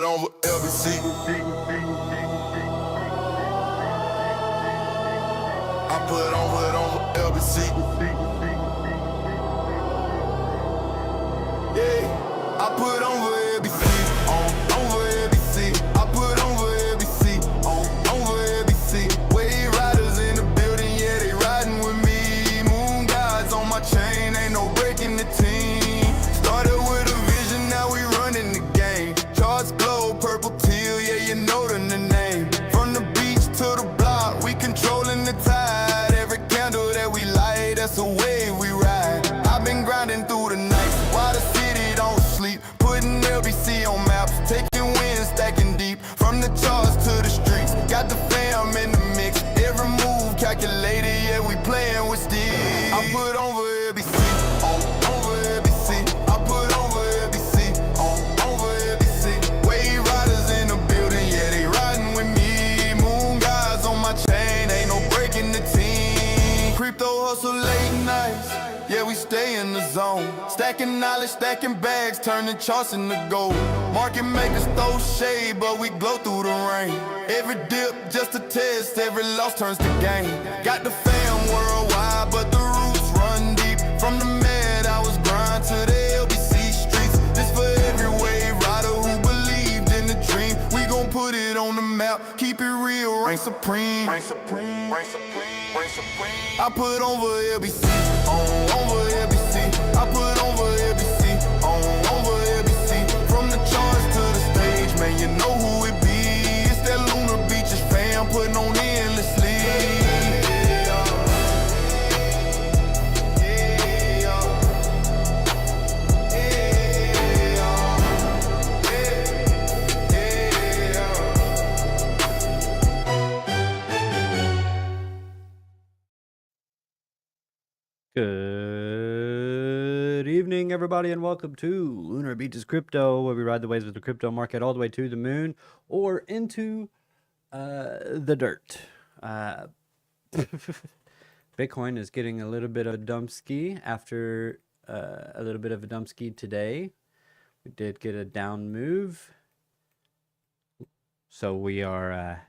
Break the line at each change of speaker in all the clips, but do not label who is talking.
on LBC. I put on LBC. Yeah, I put on LBC. Over LBC. I put on LBC. Over LBC. Wave riders in the building, yeah, they riding with me. Moon guys on my chain, ain't no breaking the team. Started with a vision, now we running the game. Charts glow, purple teal, yeah, you know the name. From the beach to the block, we controlling the tide. Every candle that we light, that's a wave we ride. I've been grinding through the night, while the city don't sleep. Putting LBC on maps, taking wins, stacking deep. From the charts to the streets, got the fam in the mix. Every move calculated, yeah, we playing with steel. I put over LBC, over LBC. I put over LBC, over LBC. Wave riders in the building, yeah, they riding with me. Moon guys on my chain, ain't no breaking the team. Crypto hustle late nights, yeah, we stay in the zone. Stacking knowledge, stacking bags, turning charts into gold. Market makers throw shade, but we glow through the rain. Every dip just a test, every loss turns to gain. Got the fam worldwide, but the roots run deep. From the med, I was grind to the LBC streets. This for every wave rider who believed in the dream. We gon' put it on the map, keep it real, reign supreme. Reign supreme, reign supreme, reign supreme. I put over LBC, over LBC. I put over LBC, over LBC. From the charts to the stage, man, you know who it be. It's that Lunar Beaches fam putting on endlessly.
Good evening, everybody, and welcome to Lunar Beaches Crypto, where we ride the waves of the crypto market all the way to the moon or into the dirt. Bitcoin is getting a little bit of a dump ski after a little bit of a dump ski today. We did get a down move, so we are.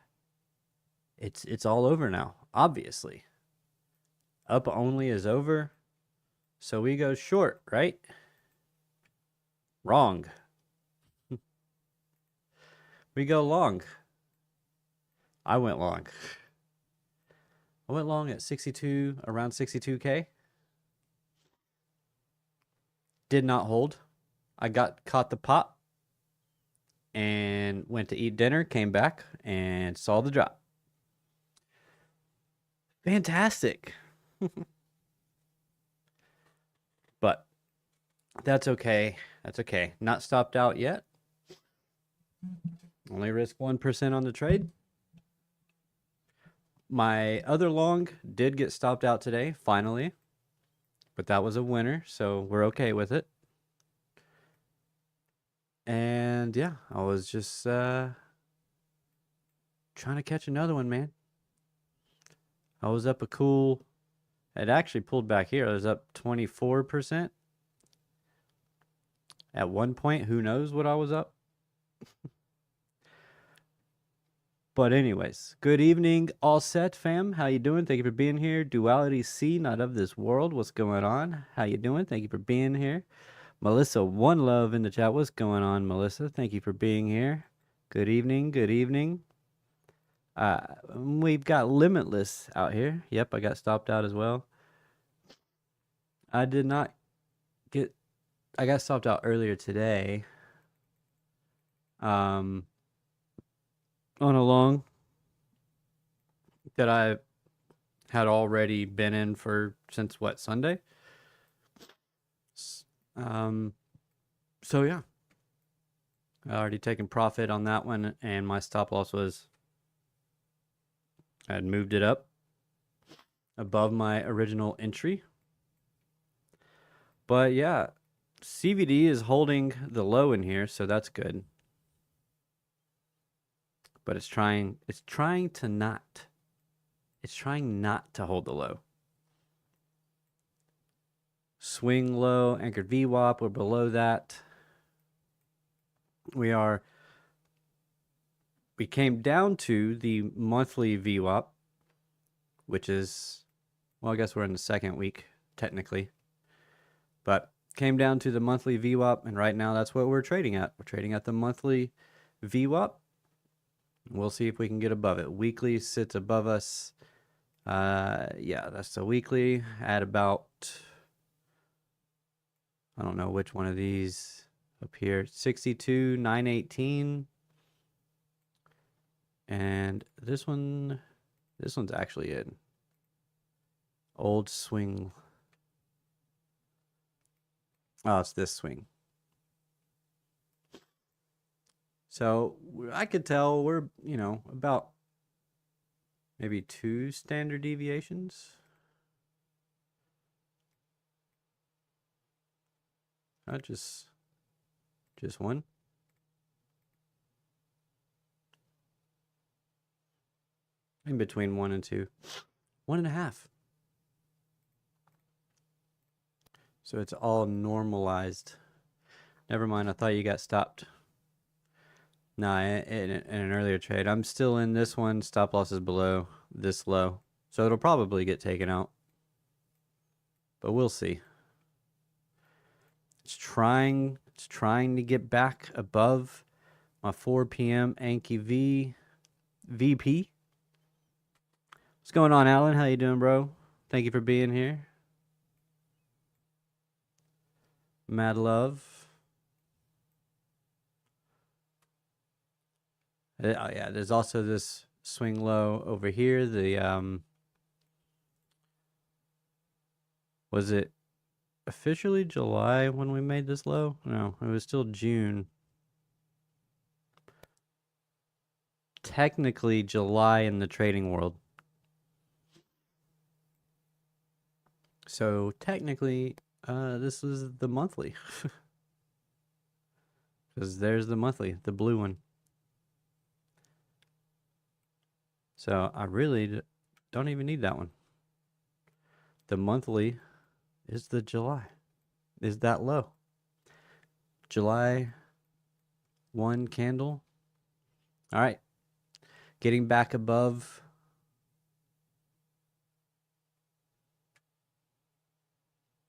It's all over now. Obviously, up only is over. So we go short, right? Wrong. We go long. I went long. I went long at 62, around 62K. Did not hold. I caught the pop and went to eat dinner, came back and saw the drop. Fantastic. But that's okay. That's okay. Not stopped out yet. Only risk 1% on the trade. My other long did get stopped out today, finally. But that was a winner, so we're okay with it. And yeah, I was just trying to catch another one, man. I was up a cool... It actually pulled back here. I was up 24%. At one point, who knows what I was up? But anyways, good evening, all set, fam. How you doing? Thank you for being here. Duality C, not of this world. What's going on? How you doing? Thank you for being here. Melissa, one love in the chat. What's going on, Melissa? Thank you for being here. Good evening. Good evening. We've got Limitless out here. Yep, I got stopped out as well. I got stopped out earlier today. On a long that I had already been in since what, Sunday? So yeah. I already taken profit on that one, and my stop loss was, I had moved it up above my original entry. But yeah, CVD is holding the low in here, so that's good. But it's trying not to hold the low. Swing low, anchored VWAP, we're below that. We are we came down to the monthly VWAP, which is, well, I guess we're in the second week technically, but came down to the monthly VWAP, and right now that's what we're trading at. We're trading at the monthly VWAP. We'll see if we can get above it. Weekly sits above us. Yeah, that's the weekly at about, I don't know which one of these up here, 62,918. And this one's actually an old swing. Oh, it's this swing. So I could tell we're, about maybe 2 standard deviations. Not just one. In between 1 and 2. 1.5. So it's all normalized. Never mind, I thought you got stopped. Nah, in an earlier trade. I'm still in this one. Stop loss is below this low. So it'll probably get taken out. But we'll see. It's trying to get back above my 4 p.m. Anki VP. What's going on, Alan? How you doing, bro? Thank you for being here. Mad love. Oh yeah, there's also this swing low over here. The was it officially July when we made this low? No, it was still June. Technically July in the trading world. So technically, this is the monthly. Because there's the monthly, the blue one. So I really don't even need that one. The monthly is the July. Is that low. July 1 candle. All right. Getting back above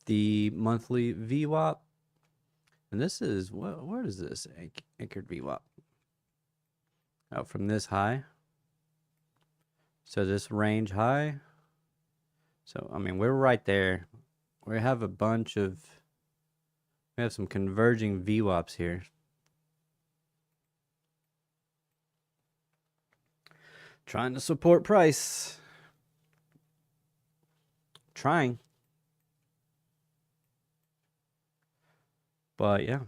the monthly VWAP. And this is, where is this anchored VWAP? Oh, from this high. So this range high. So, I mean, we're right there. We have a bunch of, we have some converging VWAPs here. Trying to support price. Trying. But yeah.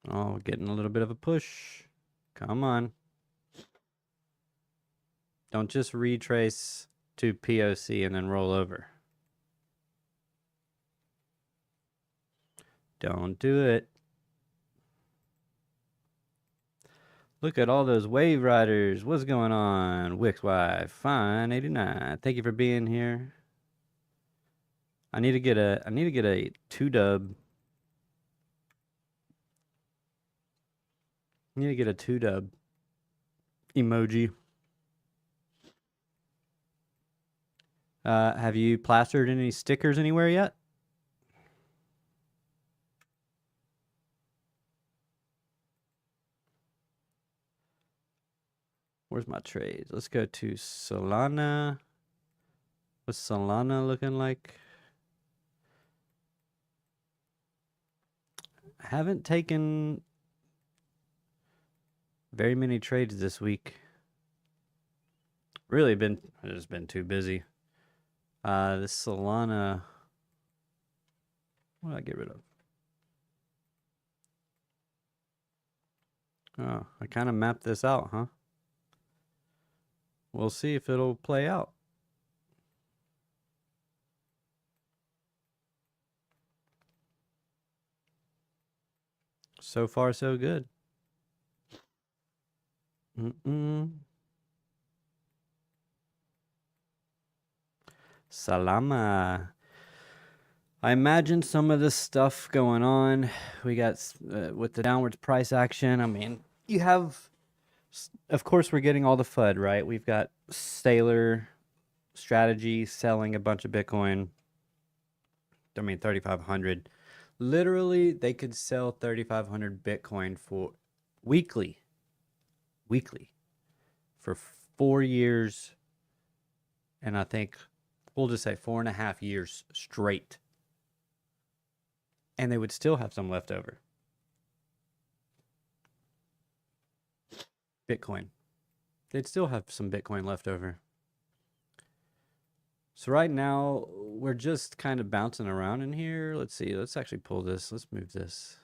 Oh, getting a little bit of a push. Come on. Don't just retrace to POC and then roll over. Don't do it. Look at all those wave riders. What's going on? WixY, fine 89. Thank you for being here. I need to get a 2-dub. I need to get a 2-dub emoji. Have you plastered any stickers anywhere yet? Where's my trades? Let's go to Solana. What's Solana looking like? I haven't taken very many trades this week. Really just been too busy. This Solana, what did I get rid of? Oh, I kind of mapped this out, huh? We'll see if it'll play out. So far, so good. Salama. I imagine some of this stuff going on. We got with the downwards price action. I mean, you have, of course, we're getting all the FUD, right? We've got Sailor Strategy selling a bunch of Bitcoin. I mean, 3,500. Literally, they could sell 3,500 Bitcoin for weekly for 4 years. And I think we'll just say 4.5 years straight. And they would still have some left over. Bitcoin. They'd still have some Bitcoin left over. So right now, we're just kind of bouncing around in here. Let's see. Let's actually pull this. Let's move this.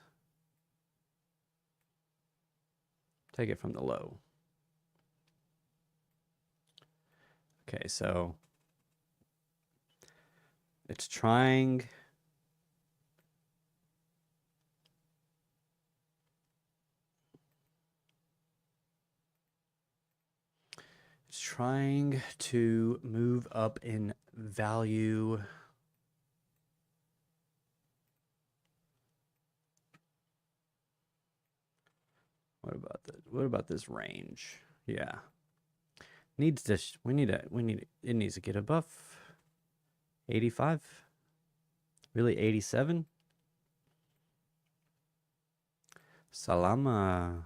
Take it from the low. Okay, so it's trying. It's trying to move up in value. What about this range? Yeah. Needs to it needs to get above 85. Really 87? Salama.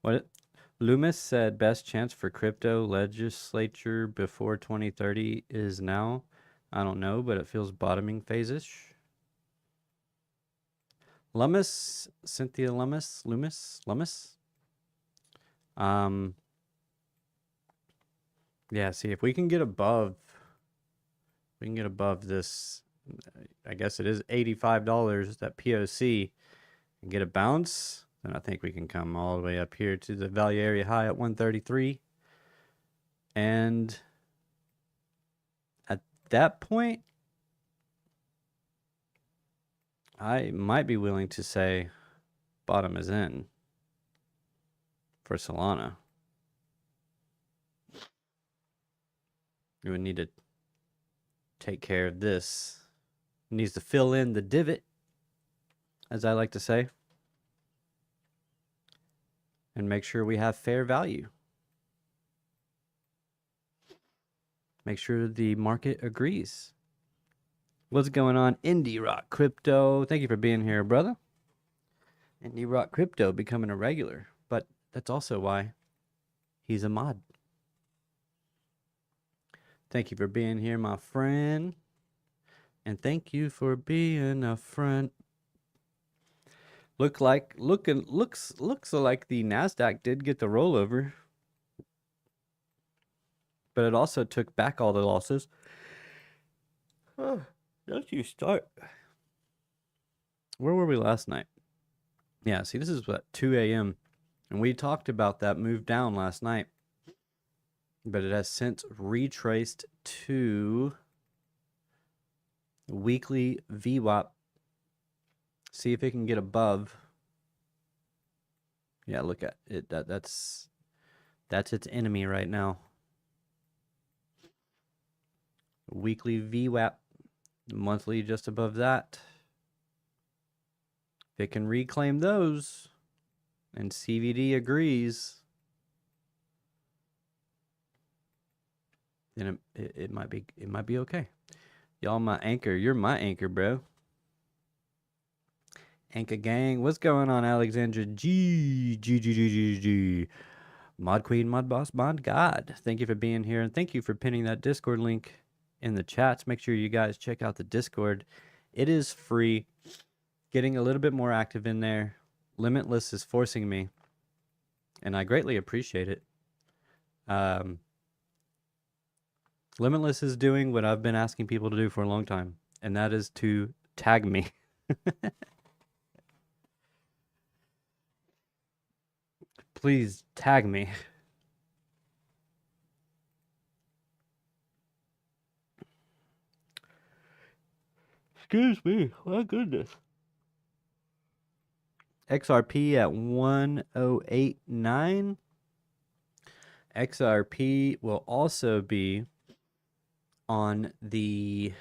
What Loomis said best chance for crypto legislature before 2030 is now. I don't know, but it feels bottoming phase-ish. Cynthia Loomis. Yeah, see if we can get above this, I guess it is $85, that POC, and get a bounce, then I think we can come all the way up here to the value area high at 133. And at that point, I might be willing to say bottom is in for Solana. We would need to take care of this. It needs to fill in the divot, as I like to say, and make sure we have fair value. Make sure the market agrees. What's going on, Indie Rock Crypto? Thank you for being here, brother. Indie Rock Crypto becoming a regular, but that's also why he's a mod. Thank you for being here, my friend. And thank you for being a friend. Looks like the NASDAQ did get the rollover, but it also took back all the losses. Oh, don't you start. Where were we last night? Yeah, see, this is what, 2 a.m. And we talked about that move down last night, but it has since retraced to weekly VWAP. See if it can get above. Yeah, look at it. That's its enemy right now. Weekly VWAP, monthly just above that. If it can reclaim those, and CVD agrees, then it might be okay. Y'all my anchor. You're my anchor, bro. Anchor gang. What's going on, Alexandra? G. Mod Queen, Mod Boss, Mod God. Thank you for being here, and thank you for pinning that Discord link in the chats. Make sure you guys check out the Discord. It is free. Getting a little bit more active in there. Limitless is forcing me, and I greatly appreciate it. Limitless is doing what I've been asking people to do for a long time, and that is to tag me. Please tag me. Excuse me. My goodness. XRP at 1089. XRP will also be on the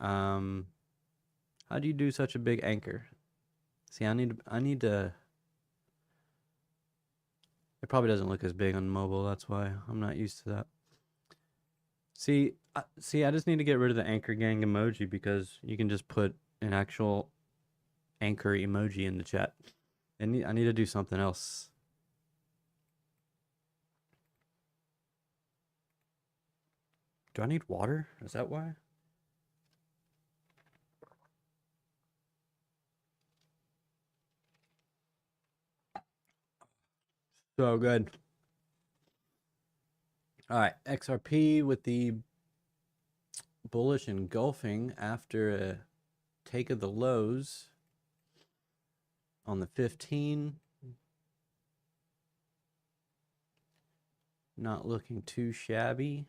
how do you do such a big anchor? See, I need to. It probably doesn't look as big on mobile. That's why I'm not used to that. See, I just need to get rid of the anchor gang emoji because you can just put an actual anchor emoji in the chat. And I need to do something else. Do I need water? Is that why? So good. All right, XRP with the bullish engulfing after a take of the lows on the 15. Not looking too shabby.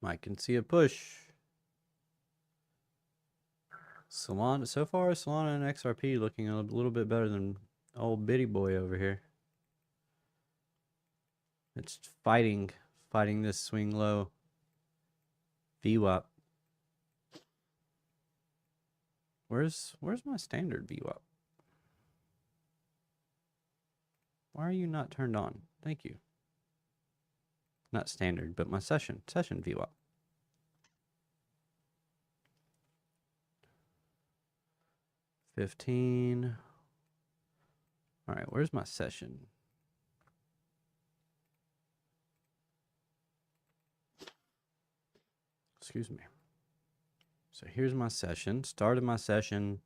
I can see a push. Solana, so far Solana and XRP looking a little bit better than old bitty boy over here. It's fighting this swing low. VWAP. Where's my standard VWAP? Why are you not turned on? Thank you. Not standard, but my session VWAP. $15. All right, where's my session? Excuse me. So here's my session. Started my session.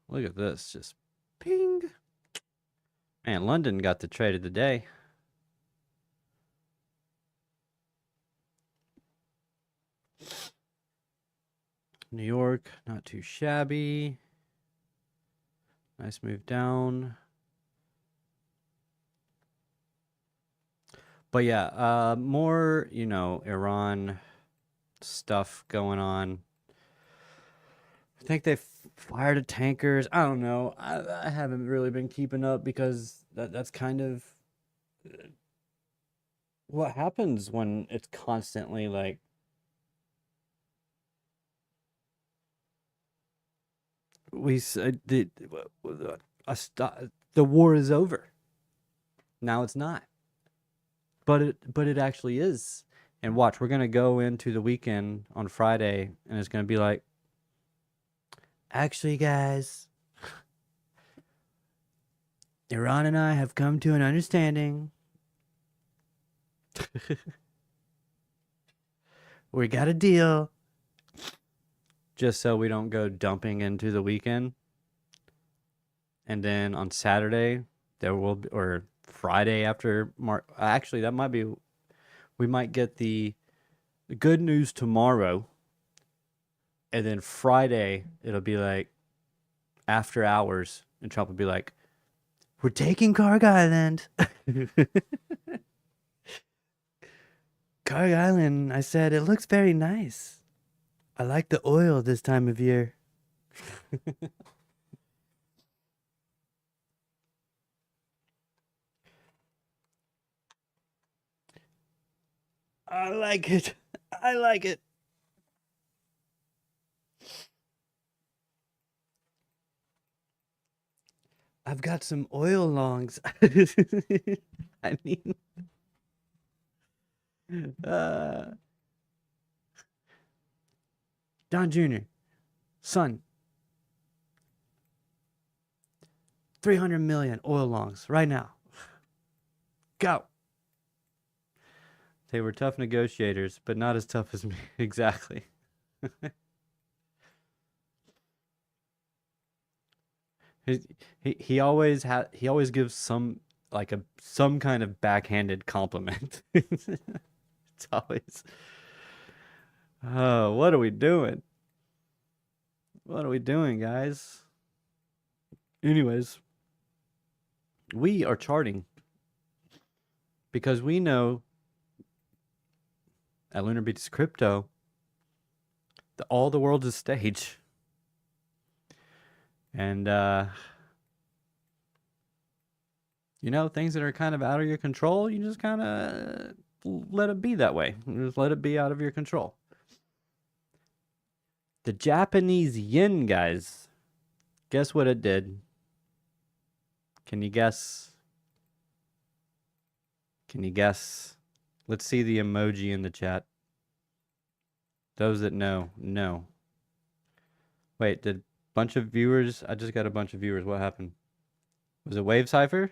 Look at this, just ping. Man, London got the trade of the day. New York, not too shabby. Nice move down. But yeah, more, Iran stuff going on. I think they fired at tankers. I don't know. I haven't really been keeping up because that's kind of what happens when it's constantly like the war is over. Now it's not. But it actually is. And watch, we're gonna go into the weekend on Friday, and it's gonna be like, actually, guys, Iran and I have come to an understanding. We got a deal. Just so we don't go dumping into the weekend. And then on Saturday, there will be, or Friday after actually, that might be, we might get the good news tomorrow. And then Friday, it'll be like after hours, and Trump will be like, we're taking Karg Island. Karg Island, I said, it looks very nice. I like the oil this time of year. I like it. I like it. I've got some oil longs. I mean, Don Jr., son, 300 million oil longs right now. Go. They were tough negotiators, but not as tough as me. Exactly. He always gives some kind of backhanded compliment. It's always, oh, what are we doing? What are we doing, guys? Anyways, we are charting because we know at Lunar Beaches Crypto that all the world is stage. And You know, things that are kind of out of your control, you just kind of let it be that way. You just let it be out of your control. The Japanese yen, guys. Guess what it did? Can you guess? Can you guess? Let's see the emoji in the chat. Those that know, know. Wait, did a bunch of viewers? I just got a bunch of viewers. What happened? Was it Wave Cipher?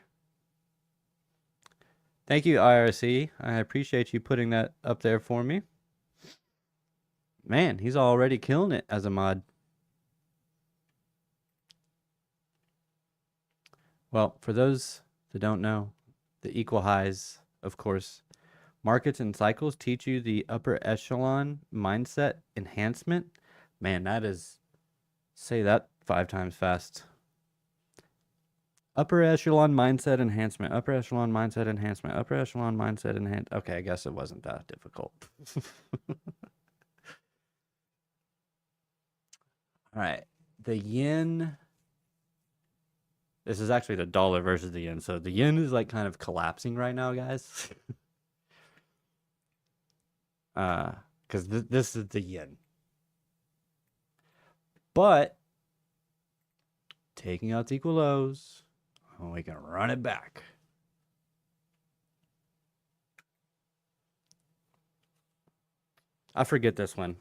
Thank you, IRC. I appreciate you putting that up there for me. Man, he's already killing it as a mod. Well, for those that don't know, the equal highs, of course, markets and cycles teach you the upper echelon mindset enhancement. Man, that is, say that 5 times fast. Upper echelon mindset enhancement, upper echelon mindset enhancement, upper echelon mindset enhance. Okay, I guess it wasn't that difficult. All right, the yen. This is actually the dollar versus the yen. So the yen is like kind of collapsing right now, guys. Because this is the yen. But taking out the equal lows, we can run it back. I forget this one.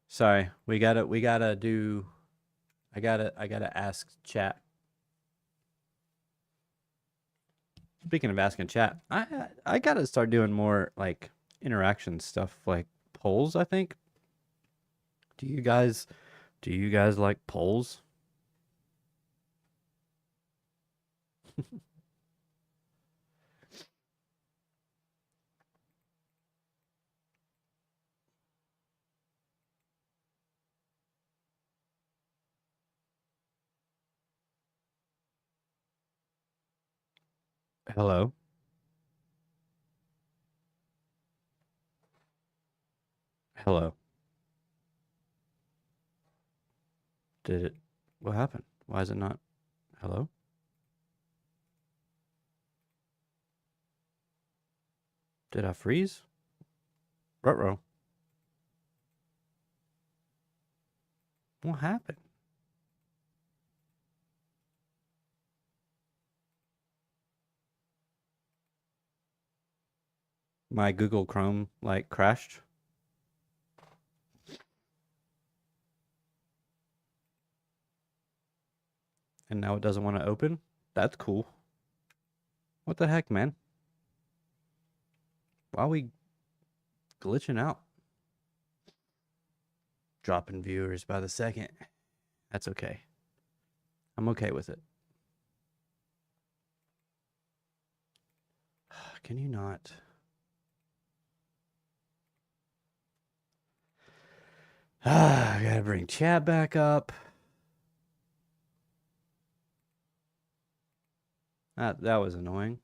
Sorry, we gotta do. I gotta ask chat. Speaking of asking chat, I gotta start doing more like interaction stuff, like polls. I think. Do you guys like polls? Hello. Hello. Did it? What happened? Why is it not? Hello? Did I freeze? Ruh-roh. What happened? My Google Chrome like crashed. And now it doesn't want to open? That's cool. What the heck, man? Why are we glitching out? Dropping viewers by the second. That's okay. I'm okay with it. Can you not? I gotta bring chat back up. That was annoying.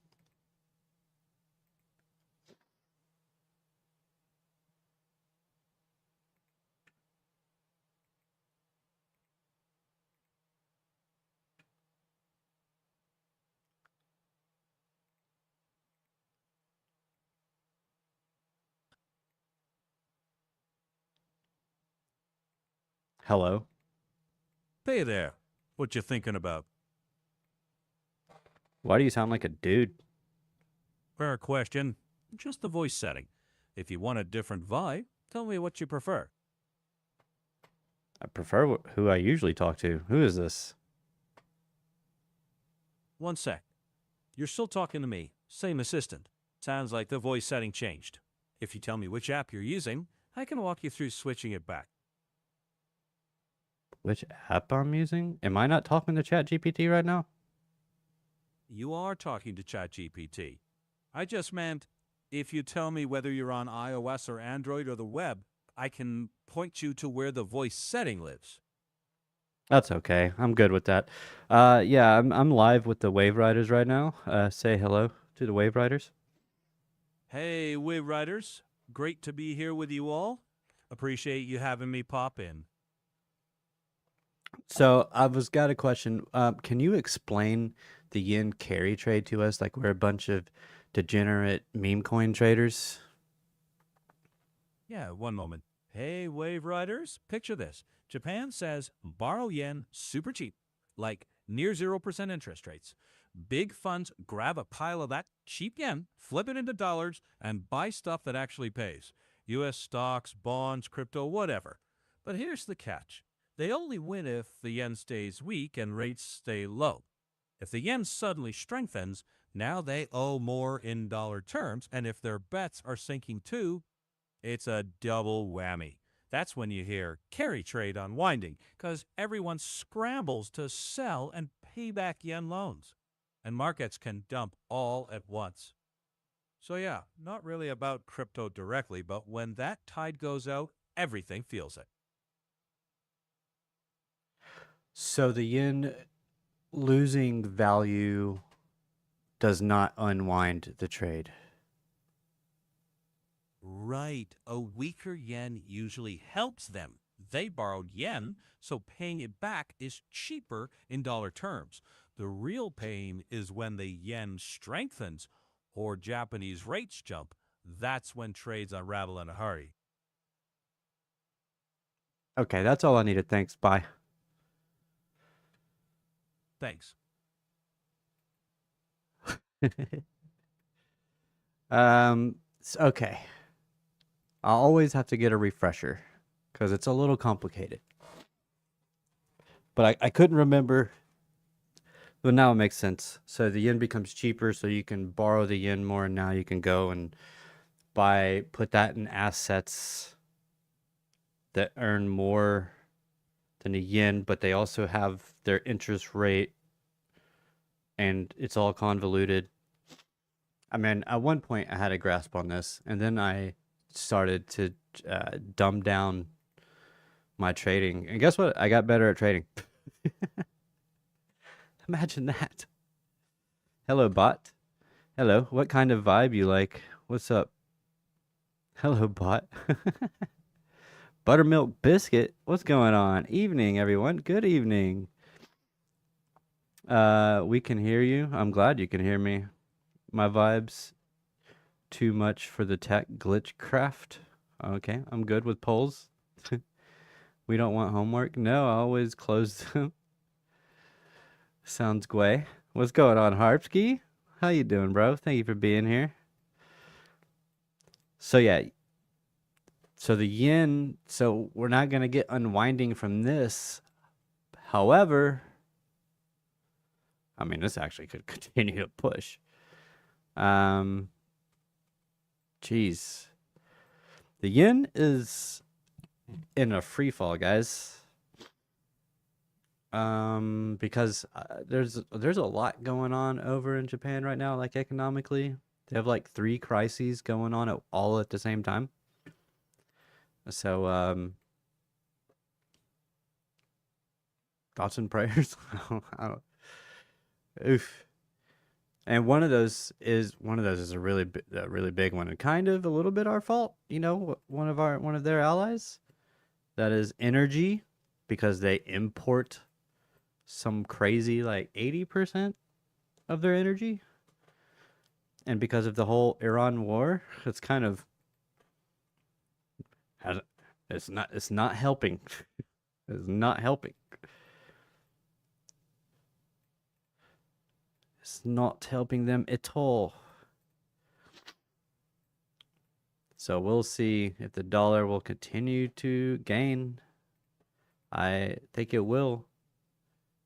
Hello.
Hey there. What you thinking about?
Why do you sound like a dude?
Fair question. Just the voice setting. If you want a different vibe, tell me what you prefer.
I prefer who I usually talk to. Who is this?
One sec. You're still talking to me. Same assistant. Sounds like the voice setting changed. If you tell me which app you're using, I can walk you through switching it back.
Which app I'm using? Am I not talking to ChatGPT right now?
You are talking to ChatGPT. I just meant, if you tell me whether you're on iOS or Android or the web, I can point you to where the voice setting lives.
That's okay. I'm good with that. Yeah, I'm live with the Wave Riders right now. Say hello to the Wave Riders.
Hey, Wave Riders. Great to be here with you all. Appreciate you having me pop in.
So I was got a question. Can you explain the yen carry trade to us? Like we're a bunch of degenerate meme coin traders.
Yeah, one moment. Hey, wave riders, picture this. Japan says borrow yen super cheap, like near 0% interest rates. Big funds grab a pile of that cheap yen, flip it into dollars, and buy stuff that actually pays. US stocks, bonds, crypto, whatever. But here's the catch. They only win if the yen stays weak and rates stay low. If the yen suddenly strengthens, now they owe more in dollar terms, and if their bets are sinking too, it's a double whammy. That's when you hear carry trade unwinding, because everyone scrambles to sell and pay back yen loans. And markets can dump all at once. So, yeah, not really about crypto directly, but when that tide goes out, everything feels it.
So the yen losing value does not unwind the trade.
Right. A weaker yen usually helps them. They borrowed yen, so paying it back is cheaper in dollar terms. The real pain is when the yen strengthens or Japanese rates jump. That's when trades unravel in a hurry.
Okay, that's all I needed. Thanks. Bye.
Thanks.
Okay. I always have to get a refresher because it's a little complicated. But I couldn't remember. But now it makes sense. So the yen becomes cheaper, so you can borrow the yen more, and now you can go and put that in assets that earn more than a yen, but they also have their interest rate, and it's all convoluted. I mean, at one point I had a grasp on this, and then I started to dumb down my trading. And guess what? I got better at trading. Imagine that. Hello, bot. Hello. What kind of vibe you like? What's up? Hello, bot. Buttermilk biscuit. What's going on? Evening, everyone. Good evening. We can hear you. I'm glad you can hear me. My vibes too much for the tech glitch craft. Okay, I'm good with polls. We don't want homework. No, I always close them. Sounds gway. What's going on, Harpski? How you doing, bro? Thank you for being here. So yeah, so the yen, so we're not gonna get unwinding from this. However, I mean, this actually could continue to push. Jeez. The yen is in a free fall, guys. Because there's a lot going on over in Japan right now, like economically. They have like 3 crises going on all at the same time. So, thoughts and prayers. I don't. Oof. And one of those is a really big one, and kind of a little bit our fault. You know, one of their allies. That is energy, because they import some crazy like 80% of their energy, and because of the whole Iran war, it's kind of it's not helping. It's not helping. It's not helping them at all. So we'll see if the dollar will continue to gain. I think it will.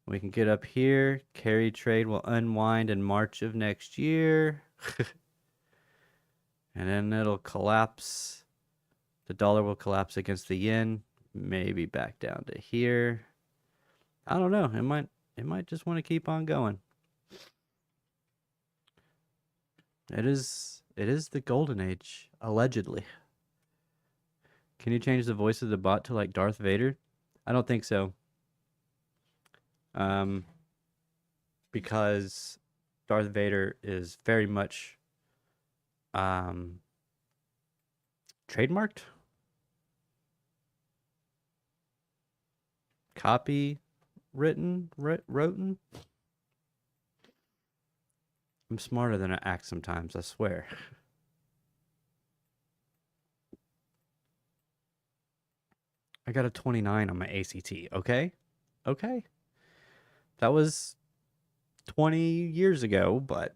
We can get up here. Carry trade will unwind in March of next year. And then it'll collapse. The dollar will collapse against the yen. Maybe back down to here. I don't know. It might just want to keep on going. It is the golden age, allegedly. Can you change the voice of the bot to like Darth Vader? I don't think so. Because Darth Vader is very much trademarked. Copy. roten. I'm smarter than I act sometimes, I swear. I got a 29 on my ACT, okay? Okay. That was 20 years ago, but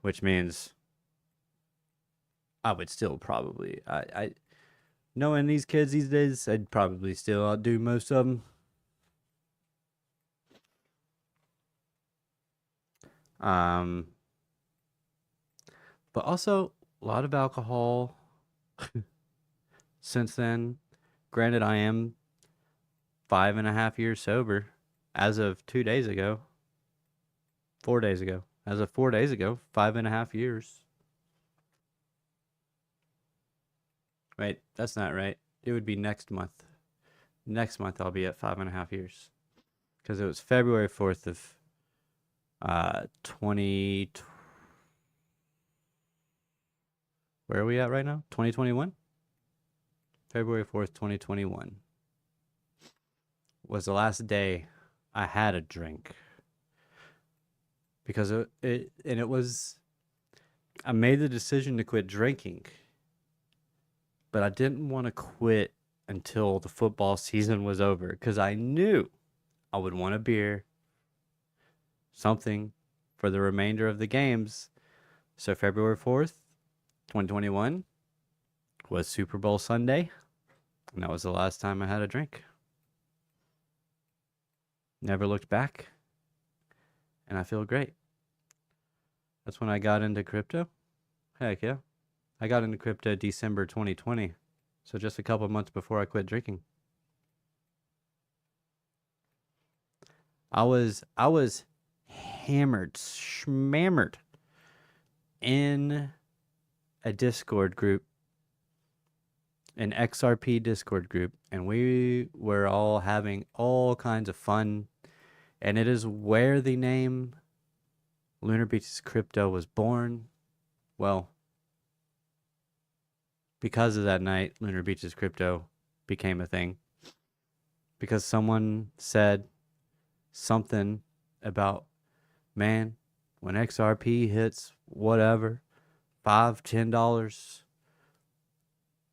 which means I would still probably I knowing these kids these days, I'd probably still outdo most of them. But also a lot of alcohol since then. Granted, I am 5.5 years sober as of 2 days ago. 4 days ago. As of 4 days ago, 5.5 years. Wait, that's not right. It would be next month. Next month I'll be at 5.5 years. Because it was February 4th of 20. Where are we at right now? 2021? February 4th, 2021 was the last day I had a drink. Because it was, I made the decision to quit drinking, but I didn't want to quit until the football season was over because I knew I would want a beer, something for the remainder of the games. So February 4th, 2021 was Super Bowl Sunday, and that was the last time I had a drink. Never looked back, and I feel great. That's when I got into crypto. Heck yeah. I got into crypto December 2020, so just a couple months before I quit drinking. I was hammered, schmammered in a Discord group, an XRP Discord group, and we were all having all kinds of fun. And it is where the name Lunar Beaches Crypto was born. Well, because of that night, Lunar Beaches Crypto became a thing. Because someone said something about, man, when XRP hits whatever, $5, $10,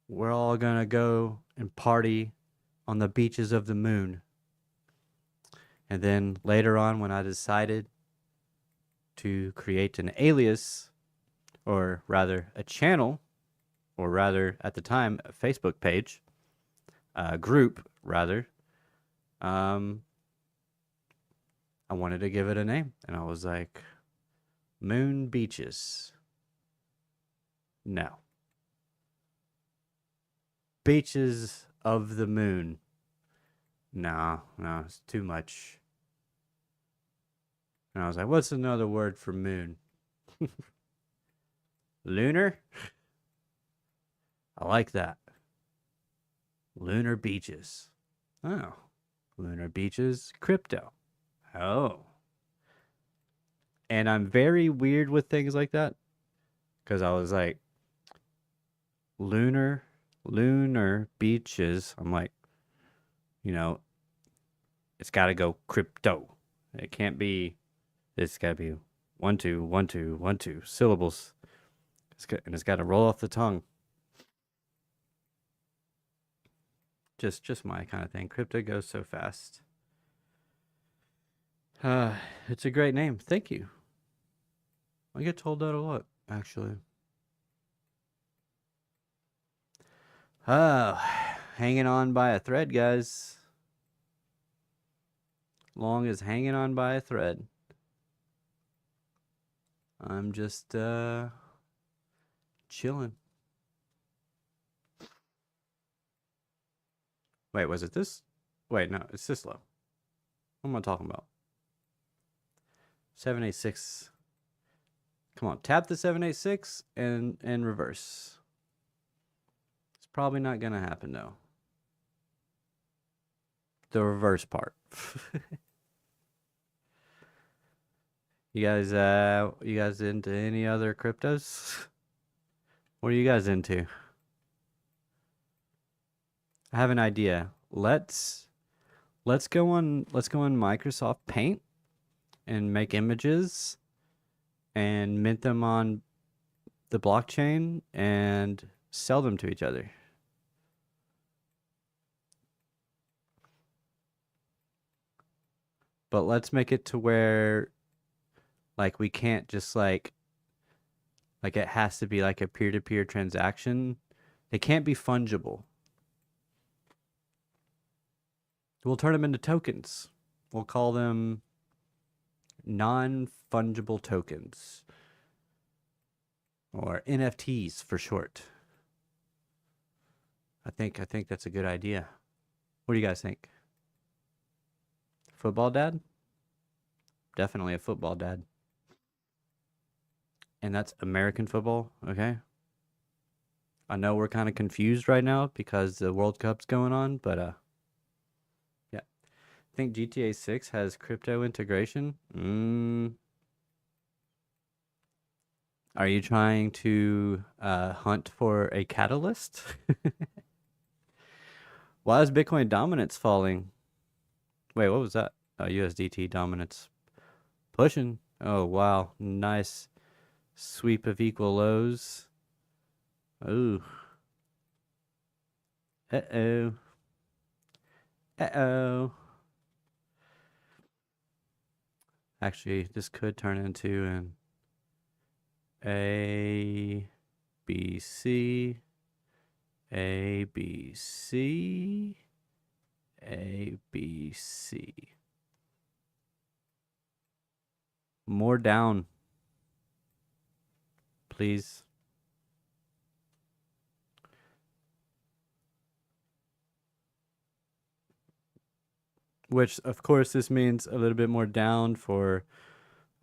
we're all gonna go and party on the beaches of the moon. And then later on, when I decided to create an alias, or rather a channel, or rather at the time a Facebook page, a group rather, I wanted to give it a name, and I was like, Moon Beaches. No. Beaches of the Moon. No, it's too much. And I was like, what's another word for moon? Lunar? I like that. Lunar Beaches. Oh. Lunar Beaches Crypto. Oh. And I'm very weird with things like that. Because I was like, Lunar Beaches. I'm like, it's got to go crypto. It can't be, it's got to be 1 2 1 2 1 2 syllables. And it's got to roll off the tongue. Just my kind of thing. Crypto goes so fast. It's a great name. Thank you. I get told that a lot, actually. Hanging on by a thread, guys. Long as hanging on by a thread. I'm just chilling. Wait, was it this? Wait, no, it's this low. What am I talking about? 786. Come on, tap the 786 and reverse. It's probably not gonna happen though. The reverse part. You guys into any other cryptos? What are you guys into? I have an idea. Let's go on Microsoft Paint and make images and mint them on the blockchain and sell them to each other. But let's make it to where like we can't just like it has to be like a peer-to-peer transaction. It can't be fungible. We'll turn them into tokens. We'll call them non-fungible tokens, or NFTs for short. I think that's a good idea. What do you guys think? Football dad? Definitely a football dad. And that's American football, okay? I know we're kind of confused right now because the World Cup's going on, but yeah. I think GTA 6 has crypto integration. Are you trying to hunt for a catalyst? Why is Bitcoin dominance falling? Wait, what was that? USDT dominance pushing. Oh, wow. Nice sweep of equal lows. Ooh. Uh-oh. Uh-oh. Actually, this could turn into an A, B, C, A, B, C, A, B, C. More down, please. Which, of course, this means a little bit more down for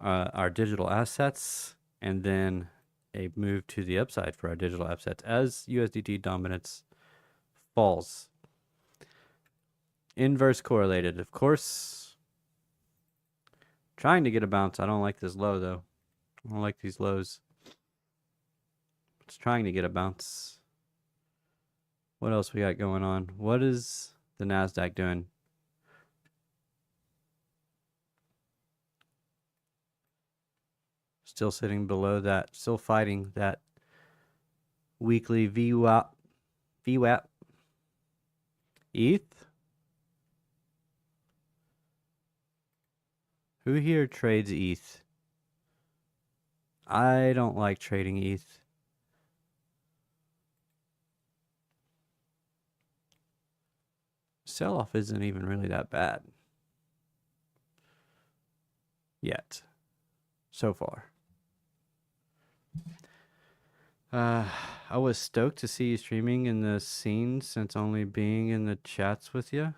our digital assets, and then a move to the upside for our digital assets as USDT dominance falls. Inverse correlated, of course. Trying to get a bounce. I don't like this low, though. I don't like these lows. It's trying to get a bounce. What else we got going on? What is the NASDAQ doing? Still sitting below that. Still fighting that weekly VWAP. VWAP. ETH? Who here trades ETH? I don't like trading ETH. Sell-off isn't even really that bad. Yet. So far. I was stoked to see you streaming in the scene since only being in the chats with you.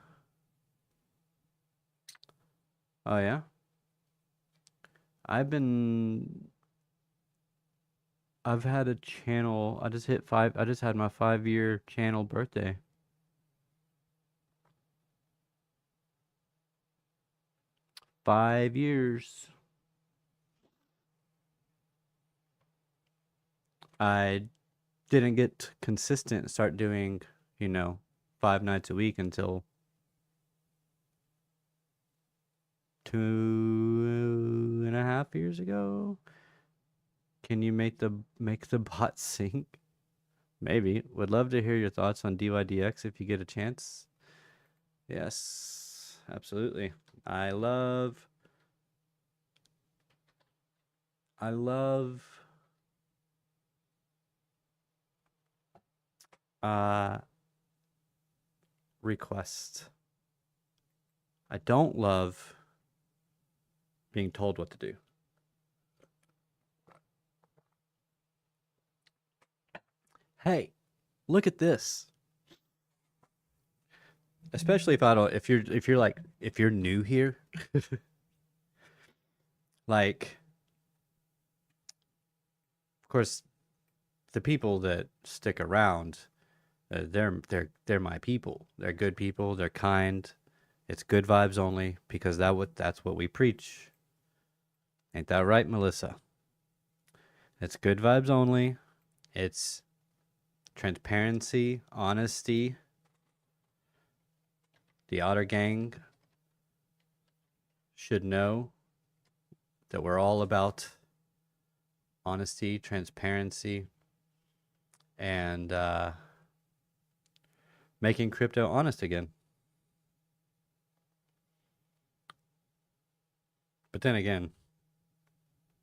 Oh yeah? I've had a channel. I just had my 5-year channel birthday. Five years. I didn't get consistent and start doing, 5 nights a week until 2.5 years ago. Can you make the bot sync? Maybe. Would love to hear your thoughts on DYDX if you get a chance. Yes, absolutely. I love request. I don't love being told what to do. Hey, look at this. Especially if you're new here, like, of course, the people that stick around, they're my people. They're good people. They're kind. It's good vibes only because that's what we preach. Ain't that right, Melissa? It's good vibes only. It's transparency, honesty, The Otter Gang should know that we're all about honesty, transparency, and making crypto honest again. But then again,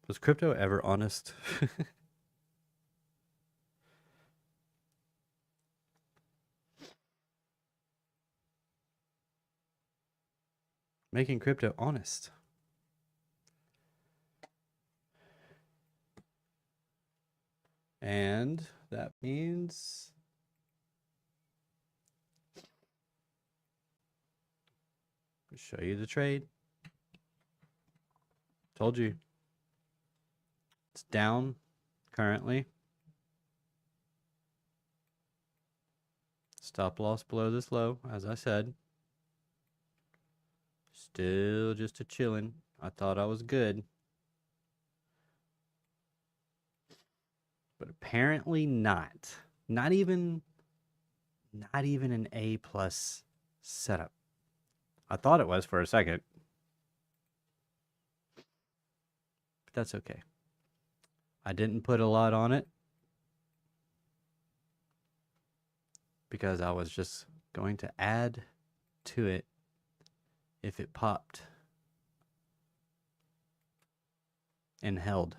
was crypto ever honest? Making crypto honest. And that means I'll show you the trade. Told you. It's down currently. Stop loss below this low, as I said. Still just a chilling. I thought I was good. But apparently not. Not even an A plus setup. I thought it was for a second. But that's okay. I didn't put a lot on it because I was just going to add to it if it popped and held.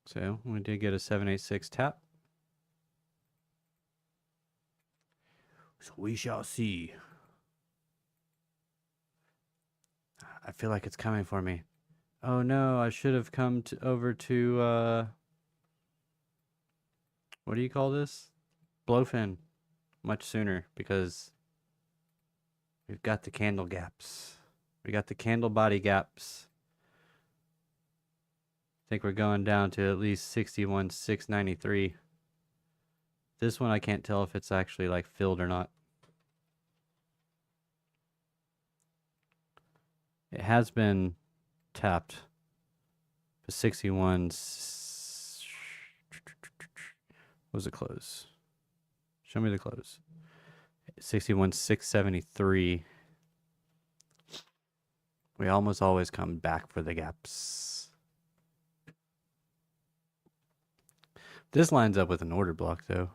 So we did get a 786 tap. So we shall see. I feel like it's coming for me. Oh no, I should have come over to what do you call this? Blowfin much sooner, because we've got the candle gaps. We got the candle body gaps. I think we're going down to at least 61,693. This one I can't tell if it's actually like filled or not. It has been tapped. But 61. What was the close? Show me the close. 61,673. We almost always come back for the gaps. This lines up with an order block, though.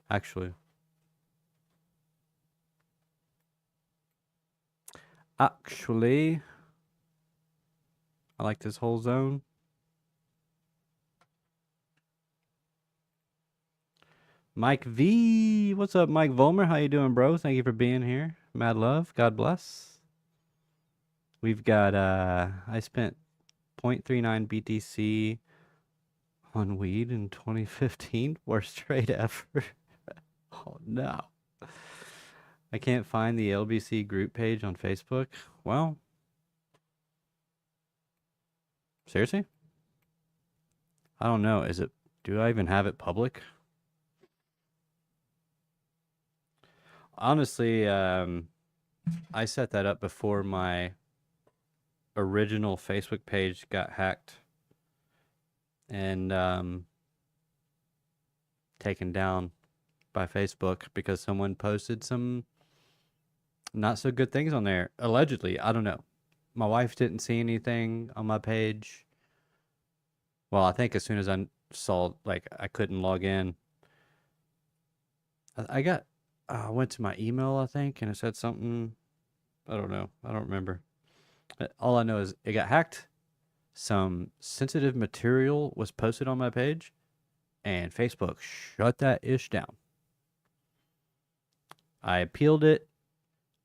Actually, I like this whole zone. Mike V, what's up, Mike Volmer? How you doing, bro? Thank you for being here. Mad love. God bless. We've got I spent 0.39 BTC on weed in 2015. Worst trade ever. Oh no. I can't find the LBC group page on Facebook. Well, seriously? I don't know. Do I even have it public? Honestly, I set that up before my original Facebook page got hacked and taken down by Facebook because someone posted some not so good things on there. Allegedly, I don't know. My wife didn't see anything on my page. Well, I think as soon as I saw, like, I couldn't log in, I went to my email, I think, and it said something. I don't know. I don't remember. All I know is it got hacked. Some sensitive material was posted on my page, and Facebook shut that ish down. I appealed it.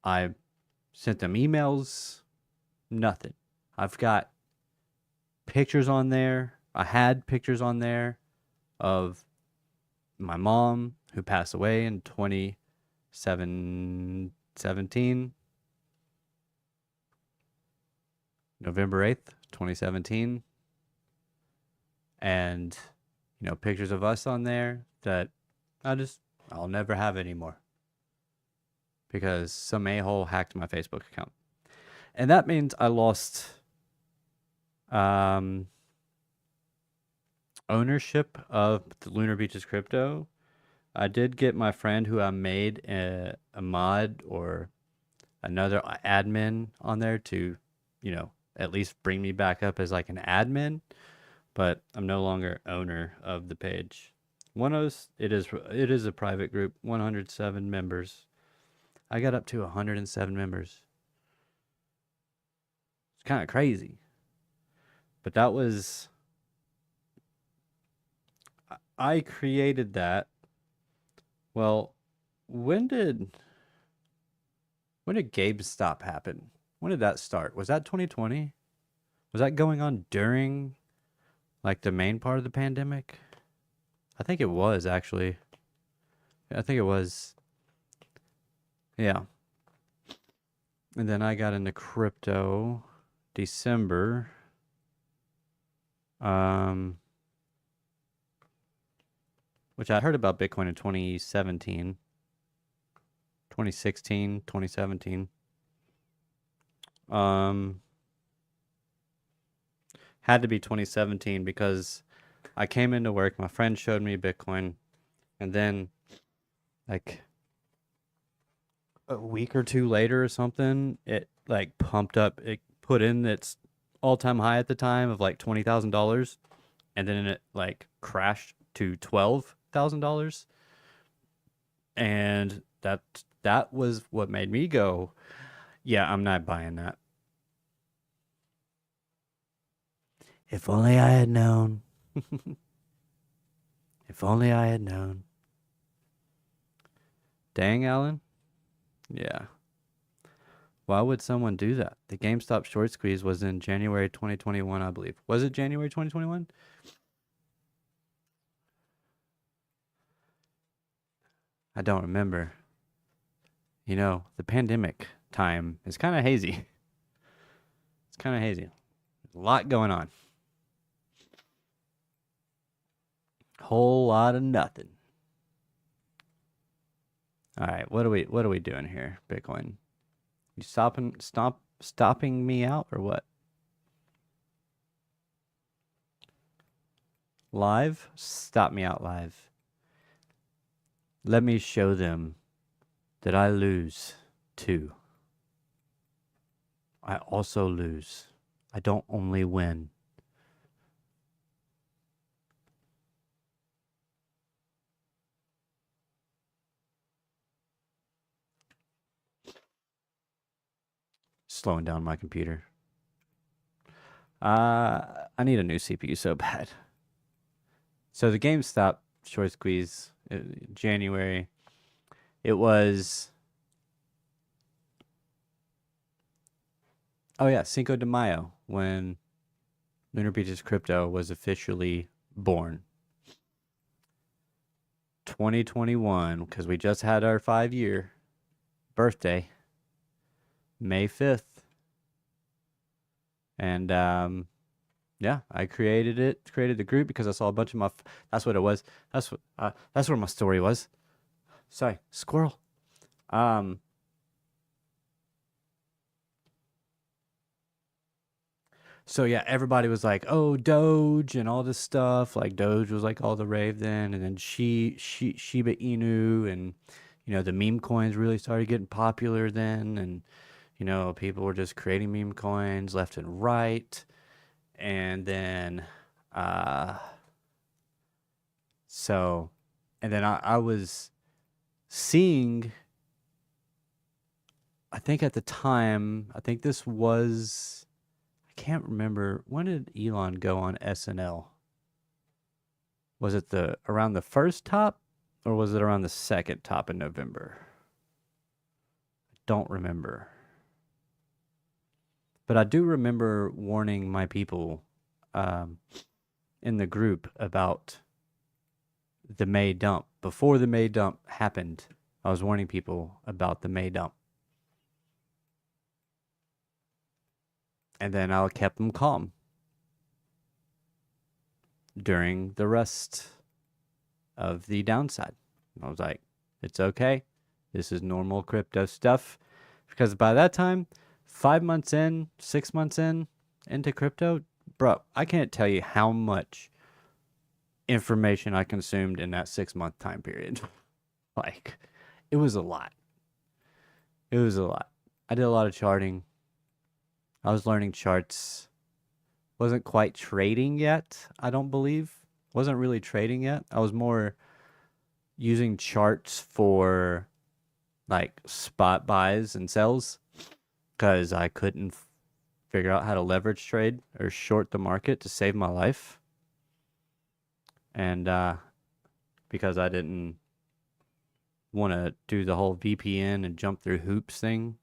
I sent them emails. Nothing. I've got pictures on there. I had pictures on there of my mom who passed away in 2017. November 8th, 2017. And, pictures of us on there that I'll never have anymore. Because some a-hole hacked my Facebook account. And that means I lost ownership of the Lunar Beaches Crypto I did get my friend who I made a mod or another admin on there to, at least bring me back up as like an admin, but I'm no longer owner of the page. It is a private group, 107 members. I got up to 107 members. It's kind of crazy. But that was I created that. Well, when did GameStop happen? When did that start? Was that 2020? Was that going on during like the main part of the pandemic? I think it was actually. I think it was. Yeah. And then I got into crypto December. Which I heard about Bitcoin in 2017, 2016, 2017. Had to be 2017 because I came into work, my friend showed me Bitcoin, and then like a week or two later or something, it like pumped up. It put in its all-time high at the time of like $20,000, and then it like crashed to $12,000, and that was what made me go, yeah, I'm not buying that. If only I had known. If only I had known. Dang, Alan. Yeah. Why would someone do that? The GameStop short squeeze was in January 2021, I believe. Was it January 2021? I don't remember. The pandemic time is kind of hazy. It's kind of hazy. There's a lot going on. Whole lot of nothing. All right, what are we doing here, Bitcoin? You stopping me out or what? Live? Stop me out live. Let me show them that I lose too. I also lose. I don't only win. Slowing down my computer. I need a new CPU so bad. So the GameStop short squeeze, January, it was, oh yeah, Cinco de Mayo, when Lunar Beaches Crypto was officially born. 2021, because we just had our 5-year birthday, May 5th. And yeah, I created the group because I saw a bunch of that's what it was. That's where my story was. Sorry, squirrel. So yeah, everybody was like, "Oh, Doge and all this stuff." Like Doge was like all the rave then, and then Shiba Inu, and the meme coins really started getting popular then, and people were just creating meme coins left and right. And then I was seeing, I think at the time, I think this was, I can't remember, when did Elon go on SNL? Was it around the first top, or was it around the second top in November? I don't remember. But I do remember warning my people in the group about the May dump. Before the May dump happened, I was warning people about the May dump. And then I kept them calm during the rest of the downside. I was like, it's okay. This is normal crypto stuff. Because by that time, 5 months in, 6 months into crypto, bro, I can't tell you how much information I consumed in that 6-month time period. Like, it was a lot. It was a lot. I did a lot of charting. I was learning charts. Wasn't quite trading yet, I don't believe. Wasn't really trading yet. I was more using charts for like spot buys and sells because I couldn't figure out how to leverage trade or short the market to save my life. And because I didn't want to do the whole VPN and jump through hoops thing.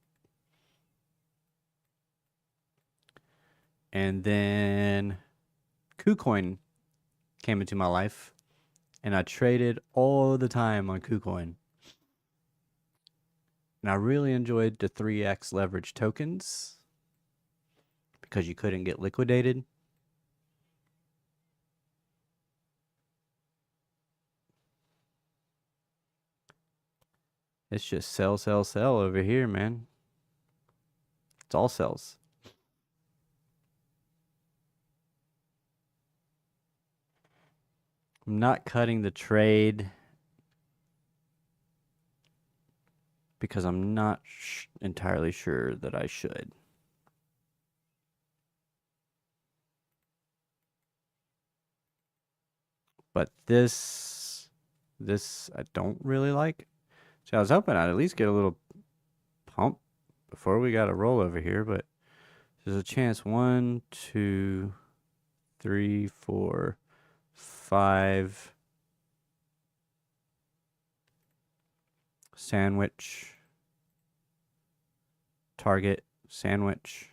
And then KuCoin came into my life, and I traded all the time on KuCoin. And I really enjoyed the 3x leverage tokens because you couldn't get liquidated. It's just sell, sell, sell over here, man. It's all sells. I'm not cutting the trade because I'm not entirely sure that I should. But this I don't really like. So I was hoping I'd at least get a little pump before we got a roll over here, but there's a chance 1, 2, 3, 4, 5. Sandwich. Target. Sandwich.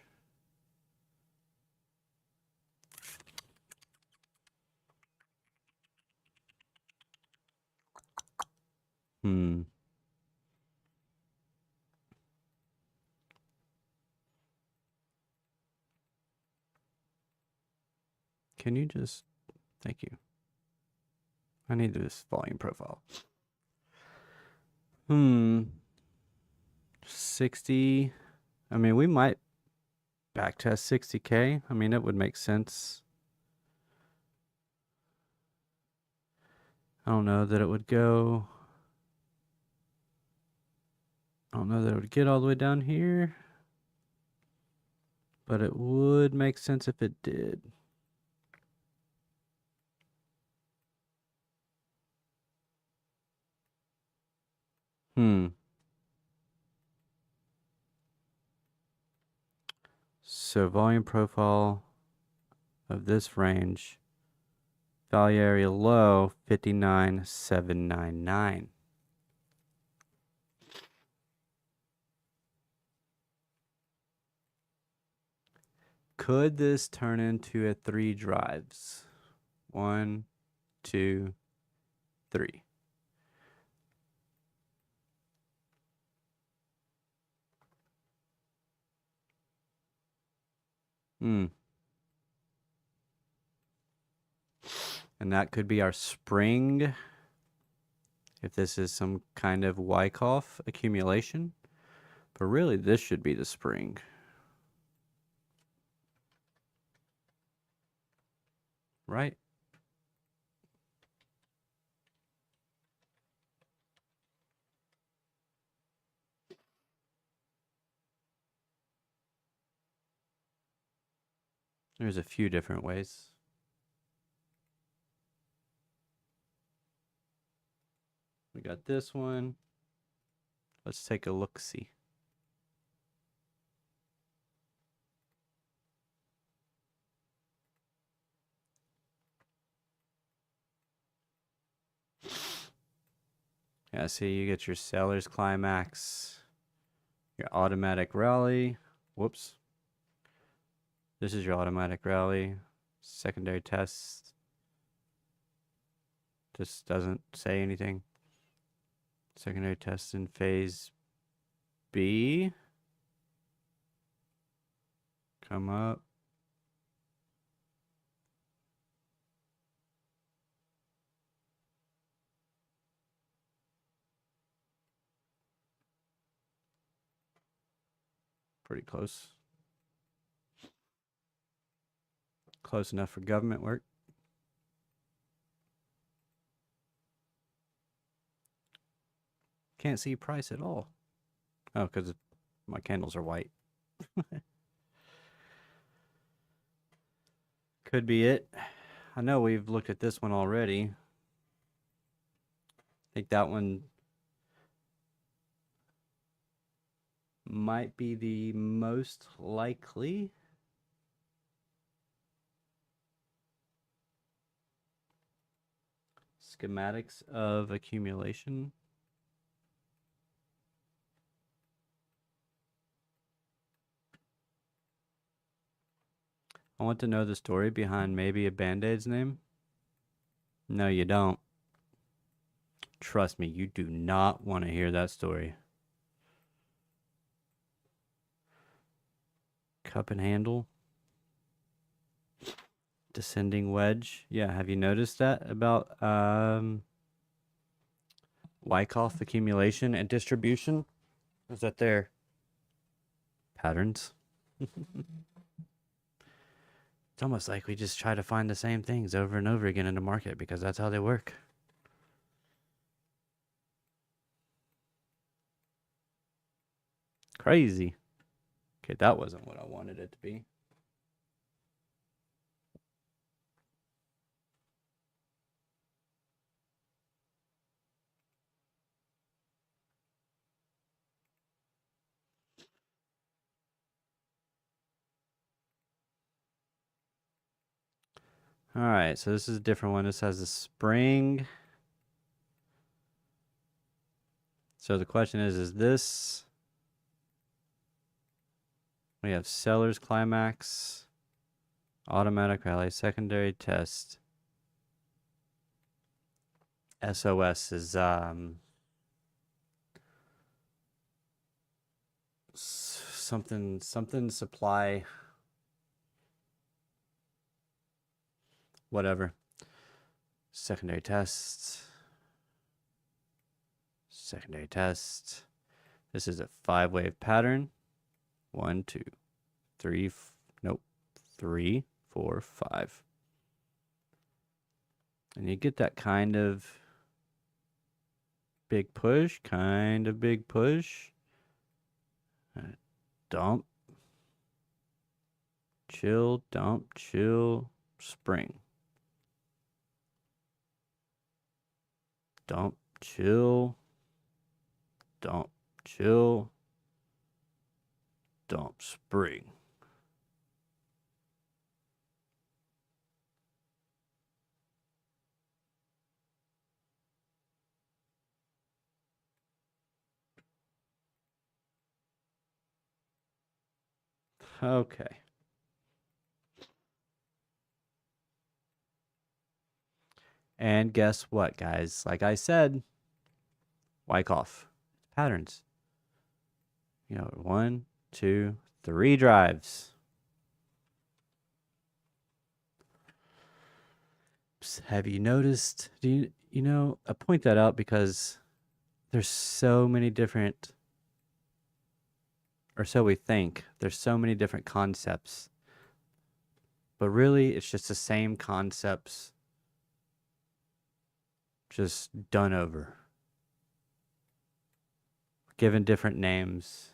Can you just... Thank you. I need this volume profile. 60. I mean, we might backtest 60K. I mean, it would make sense. I don't know that it would go... I don't know that it would get all the way down here. But it would make sense if it did. So volume profile of this range. Value area low, 59,799. Could this turn into a 3 drives? 1, 2, 3. And that could be our spring. If this is some kind of Wyckoff accumulation. But really, this should be the spring. Right? There's a few different ways. We got this one. Let's take a look-see. Yeah, see, you get your seller's climax, your automatic rally. Whoops. This is your automatic rally. Secondary test. Just doesn't say anything. Secondary test in phase B. Come up. Pretty close. Close enough for government work. Can't see price at all. Oh, because my candles are white. Could be it. I know we've looked at this one already. I think that one might be the most likely. Schematics of accumulation. I want to know the story behind maybe a Band-Aid's name. No, you don't. Trust me, you do not want to hear that story. Cup and handle. Descending wedge. Yeah, have you noticed that about Wyckoff accumulation and distribution? Is that their patterns? It's almost like we just try to find the same things over and over again in the market because that's how they work. Crazy. Okay, that wasn't what I wanted it to be. All right, so this is a different one. This has a spring. So the question is this... We have seller's climax, automatic rally, secondary test. SOS is something supply, whatever. Secondary test. Secondary test. This is a 5-wave pattern. 1, 2, 3, nope, 3, 4, 5. And you get that kind of big push, dump, chill, dump, chill, spring. Dump, chill, dump, chill, dump, spring. Okay. And guess what, guys? Like I said, Wyckoff patterns. You know, 1, 2, 3 drives. Have you noticed? Do you know? I point that out because there's so many different, or so we think. There's so many different concepts, but really, it's just the same concepts, just done over, given different names.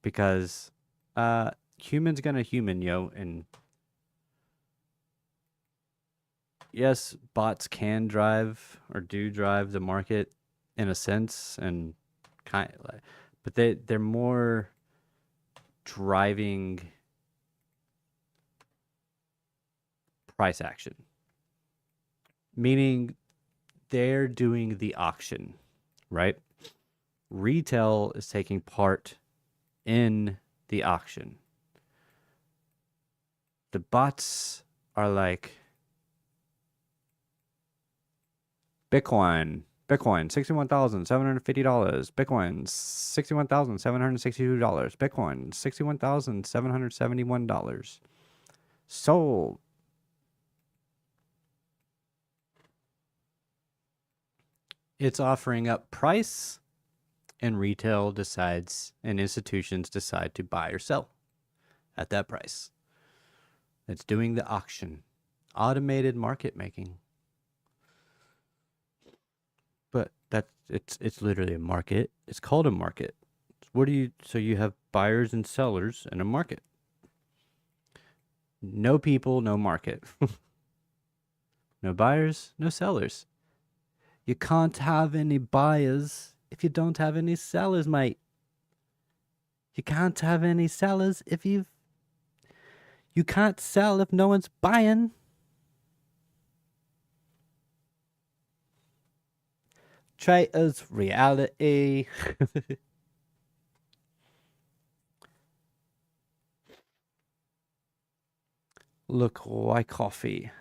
Because human's gonna human, yo, and yes, bots can drive or do drive the market in a sense, and kind of like, but they're more driving price action, meaning they're doing the auction, right? Retail is taking part in the auction. The bots are like Bitcoin, $61,750. Bitcoin, $61,762. Bitcoin, $61,771. Sold. It's offering up price, and retail decides, and institutions decide to buy or sell at that price. It's doing the auction. Automated market making. But It's literally a market. It's called a market. So you have buyers and sellers in a market. No people, no market. No buyers, no sellers. You can't have any buyers if you don't have any sellers, mate. You can't have any sellers if you can't sell if no one's buying. Traitors, reality. Look, why coffee?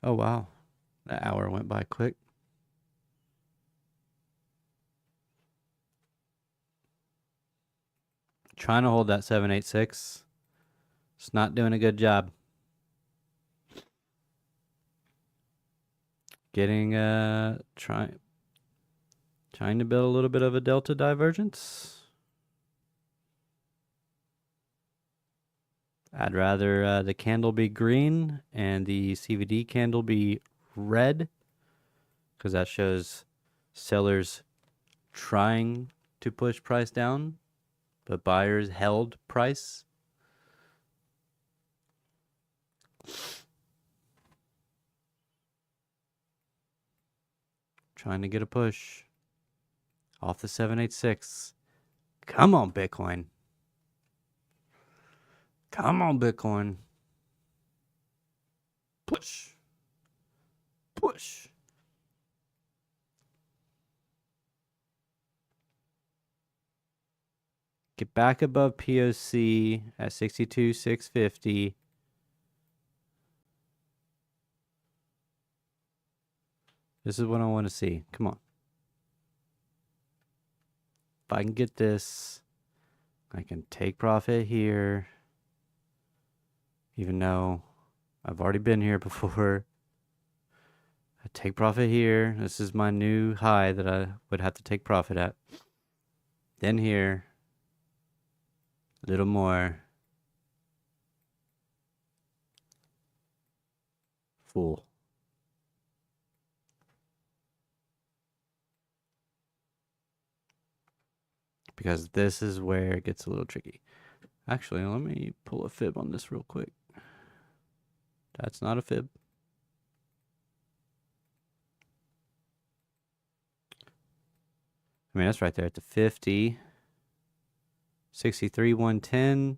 Oh, wow. That hour went by quick. Trying to hold that 786. It's not doing a good job. Getting, trying to build a little bit of a delta divergence. I'd rather the candle be green and the CVD candle be red, because that shows sellers trying to push price down, but buyers held price. Trying to get a push off the 786. Come on, Bitcoin. Come on, Bitcoin. Push. Push. Get back above POC at 62,650. This is what I want to see. Come on. If I can get this, I can take profit here. Even though I've already been here before. I take profit here. This is my new high that I would have to take profit at. Then here. A little more. Full. Because this is where it gets a little tricky. Actually, let me pull a fib on this real quick. That's not a fib. I mean, that's right there at the 50. 63, 110.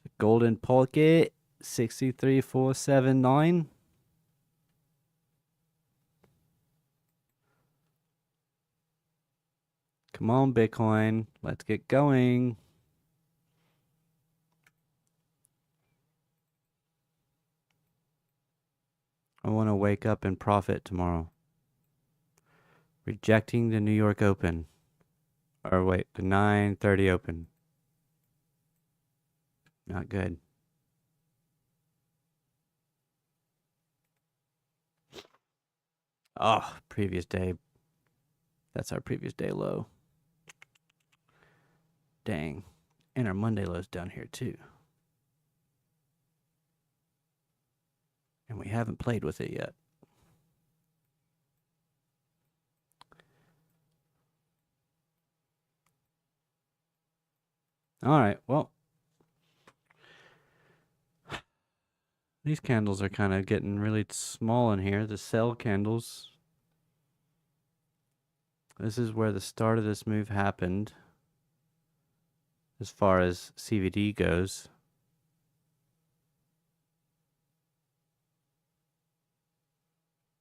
The golden pocket. 63, 479. Come on, Bitcoin. Let's get going. I want to wake up and profit tomorrow. Rejecting the New York Open. Or wait, the 9:30 Open. Not good. Oh, previous day. That's our previous day low. Dang. And our Monday low's down here too. And we haven't played with it yet. All right, well. These candles are kind of getting really small in here. The sell candles. This is where the start of this move happened. As far as CVD goes.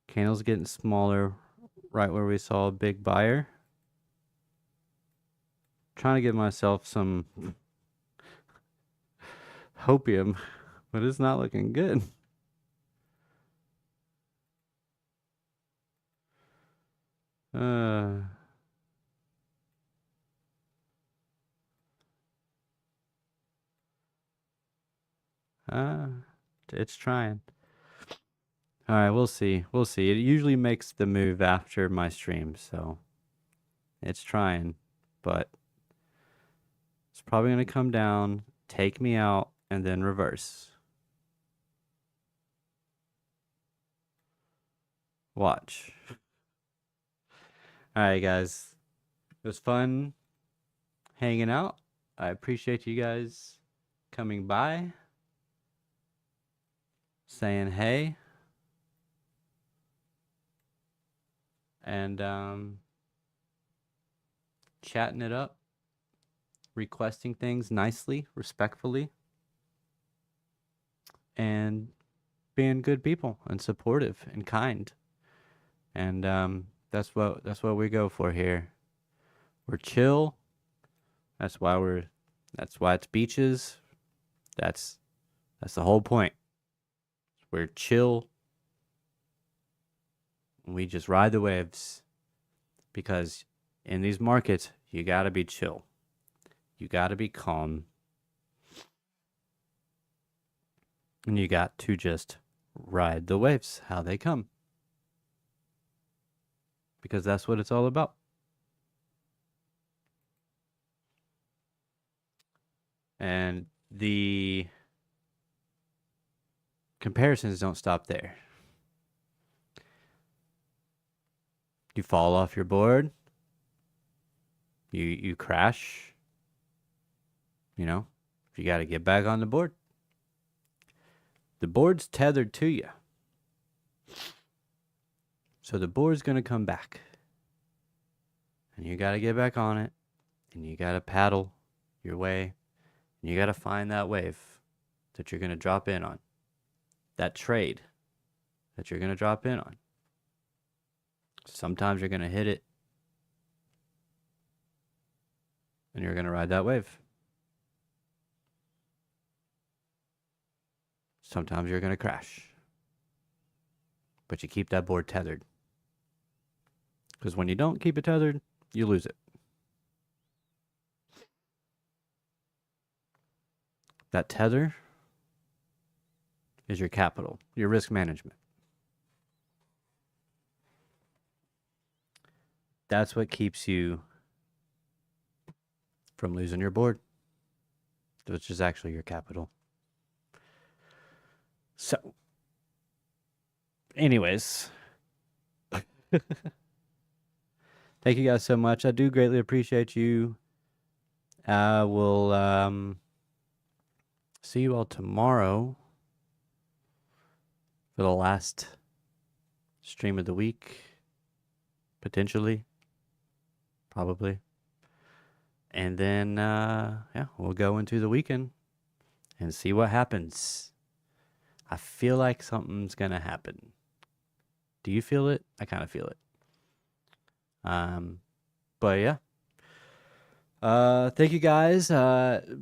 Candles getting smaller right where we saw a big buyer. Trying to give myself some hopium, but it's not looking good. It's trying. All right, we'll see. We'll see. It usually makes the move after my stream, so it's trying, but it's probably going to come down, take me out, and then reverse. Watch. All right, guys. It was fun hanging out. I appreciate you guys coming by, saying hey, and chatting it up, requesting things nicely, respectfully, and being good people and supportive and kind. And that's what we go for here. We're chill. That's why it's beaches. That's the whole point. We're chill. We just ride the waves, because in these markets, you got to be chill. You got to be calm. And you got to just ride the waves, how they come. Because that's what it's all about. And the comparisons don't stop there. You fall off your board. You crash. You know, you got to get back on the board. The board's tethered to you. So the board's going to come back. And you got to get back on it. And you got to paddle your way. And you got to find that wave that you're going to drop in on. That trade that you're going to drop in on. Sometimes you're going to hit it. And you're going to ride that wave. Sometimes you're going to crash. But you keep that board tethered. Because when you don't keep it tethered, you lose it. That tether is your capital, your risk management. That's what keeps you from losing your board, which is actually your capital. So, anyways, thank you guys so much. I do greatly appreciate you. I will see you all tomorrow for the last stream of the week, potentially, probably. And then, yeah, we'll go into the weekend and see what happens. I feel like something's going to happen. Do you feel it? I kind of feel it. But yeah. Thank you guys.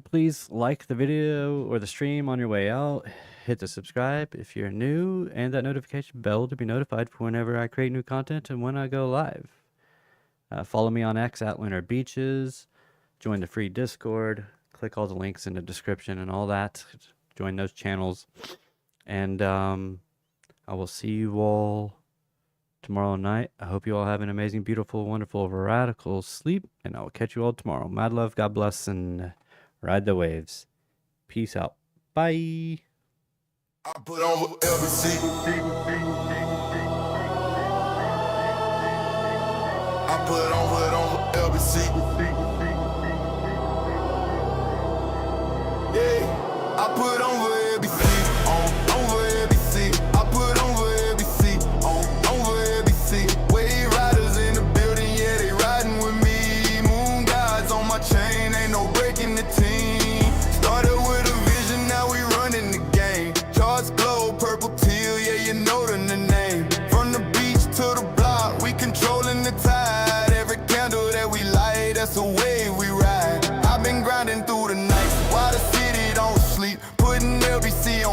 Please like the video or the stream on your way out. Hit the subscribe if you're new, and that notification bell to be notified for whenever I create new content and when I go live. Follow me on X at Lunar Beaches. Join the free Discord. Click all the links in the description and all that. Join those channels. And I will see you all tomorrow night. I hope you all have an amazing, beautiful, wonderful, radical sleep. And I will catch you all tomorrow. Mad love, God bless, and ride the waves. Peace out. Bye.
I put on LBC. I put on LBC. Yeah, I put on LBC. Over LBC. I put on LBC. Over LBC. Wave riders in the building, yeah, they riding with me. Moon gods on my chain, ain't no breaking the team. Started with a vision, now we running the game. Charts glow, purple teal, yeah, you know the name. From the beach to the block, we controlling the tide. Every candle that we light, that's the wave we ride. I've been grinding through the night, while the city don't sleep. Putting LBC on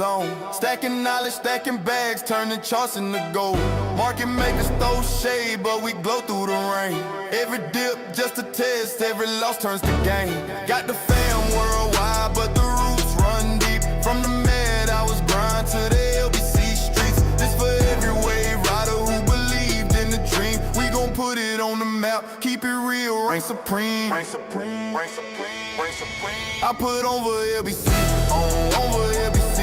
zone. Stacking knowledge, stacking bags, turning charts into gold. Market makers throw shade, but we glow through the rain. Every dip just a test, every loss turns to gain. Got the fam worldwide, but the roots run deep. From the Med, I was grind to the LBC streets. This for every wave rider who believed in the dream. We gon' put it on the map, keep it real, reign supreme. Reign supreme, reign supreme, reign supreme. I put over LBC, on over LBC.